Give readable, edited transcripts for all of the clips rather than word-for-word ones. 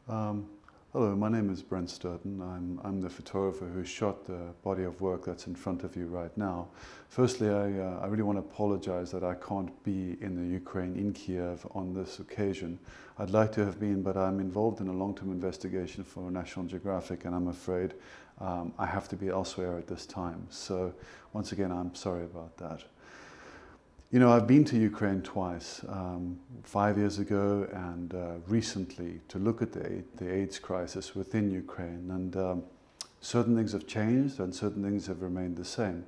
Um, Hello, my name is Brent Stirton. I'm the photographer who shot the body of work that's in front of you right now. Firstly, I really want to apologize that I can't be in the Ukraine, in Kiev, on this occasion. I'd like to have been, but I'm involved in a long-term investigation for National Geographic, and I'm afraid I have to be elsewhere at this time. So once again, I'm sorry about that. You know, I've been to Ukraine twice, 5 years ago and recently, to look at the AIDS crisis within Ukraine. And certain things have changed and certain things have remained the same.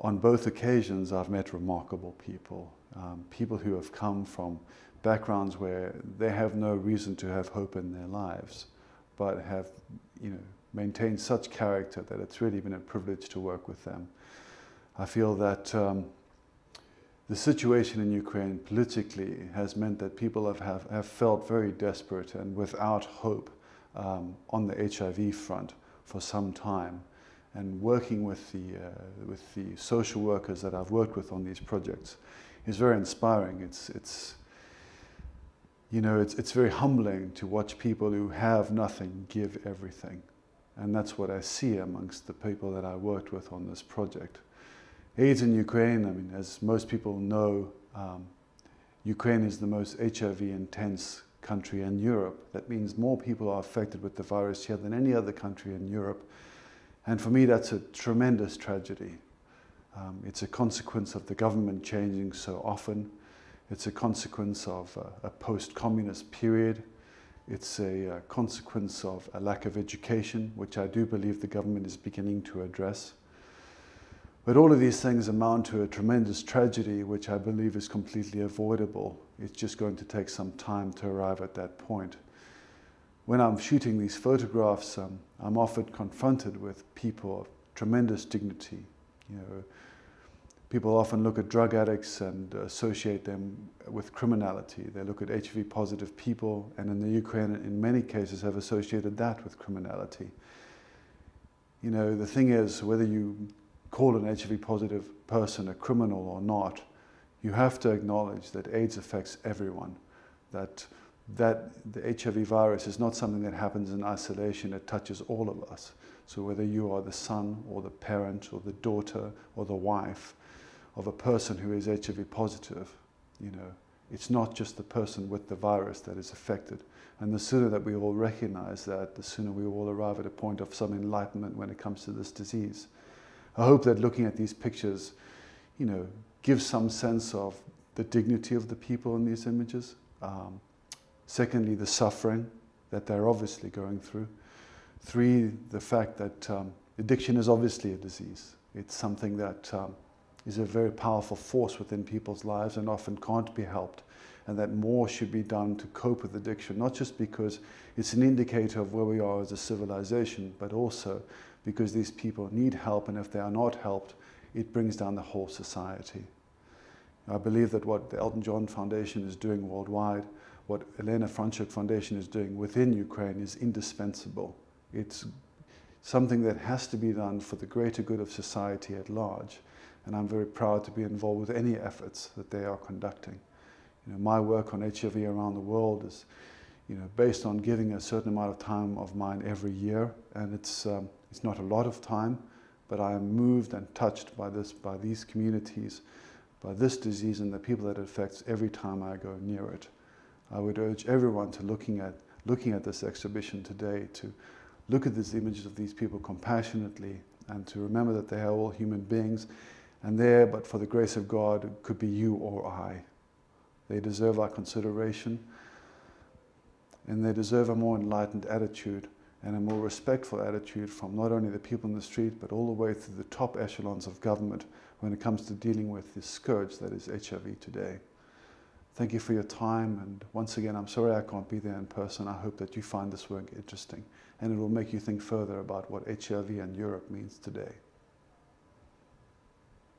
On both occasions, I've met remarkable people, people who have come from backgrounds where they have no reason to have hope in their lives, but have, maintained such character that it's really been a privilege to work with them. I feel that the situation in Ukraine politically has meant that people have felt very desperate and without hope on the HIV front for some time. And working with the social workers that I've worked with on these projects is very inspiring. It's very humbling to watch people who have nothing give everything. And that's what I see amongst the people that I worked with on this project. AIDS in Ukraine, I mean, as most people know, Ukraine is the most HIV-intense country in Europe. That means more people are affected with the virus here than any other country in Europe. And for me, that's a tremendous tragedy. It's a consequence of the government changing so often. It's a consequence of a post-communist period. It's a consequence of a lack of education, which I do believe the government is beginning to address. But all of these things amount to a tremendous tragedy, which I believe is completely avoidable. It's just going to take some time to arrive at that point. When I'm shooting these photographs, I'm often confronted with people of tremendous dignity. People often look at drug addicts and associate them with criminality. They look at HIV-positive people, and in the Ukraine, in many cases, have associated that with criminality. The thing is, whether you call an HIV-positive person a criminal or not, you have to acknowledge that AIDS affects everyone, that the HIV virus is not something that happens in isolation, it touches all of us. So whether you are the son or the parent or the daughter or the wife of a person who is HIV positive, it's not just the person with the virus that is affected. And the sooner that we all recognize that, the sooner we all arrive at a point of some enlightenment when it comes to this disease. I hope that looking at these pictures, gives some sense of the dignity of the people in these images. Secondly, the suffering that they're obviously going through. 3, the fact that addiction is obviously a disease. It's something that is a very powerful force within people's lives and often can't be helped, and that more should be done to cope with addiction, not just because it's an indicator of where we are as a civilization, but also because these people need help, and if they are not helped, it brings down the whole society. I believe that what the Elton John Foundation is doing worldwide, what Elena Franchuk Foundation is doing within Ukraine is indispensable. It's something that has to be done for the greater good of society at large, and I'm very proud to be involved with any efforts that they are conducting. My work on HIV around the world is based on giving a certain amount of time of mine every year, and it's not a lot of time, but I am moved and touched by these communities, by this disease and the people that it affects every time I go near it. I would urge everyone to looking at this exhibition today to look at these images of these people compassionately and to remember that they are all human beings, and there, but for the grace of God, could be you or I. They deserve our consideration, and they deserve a more enlightened attitude and a more respectful attitude from not only the people in the street, but all the way through the top echelons of government when it comes to dealing with this scourge that is HIV today. Thank you for your time, and once again, I'm sorry I can't be there in person. I hope that you find this work interesting, and it will make you think further about what HIV and Europe means today.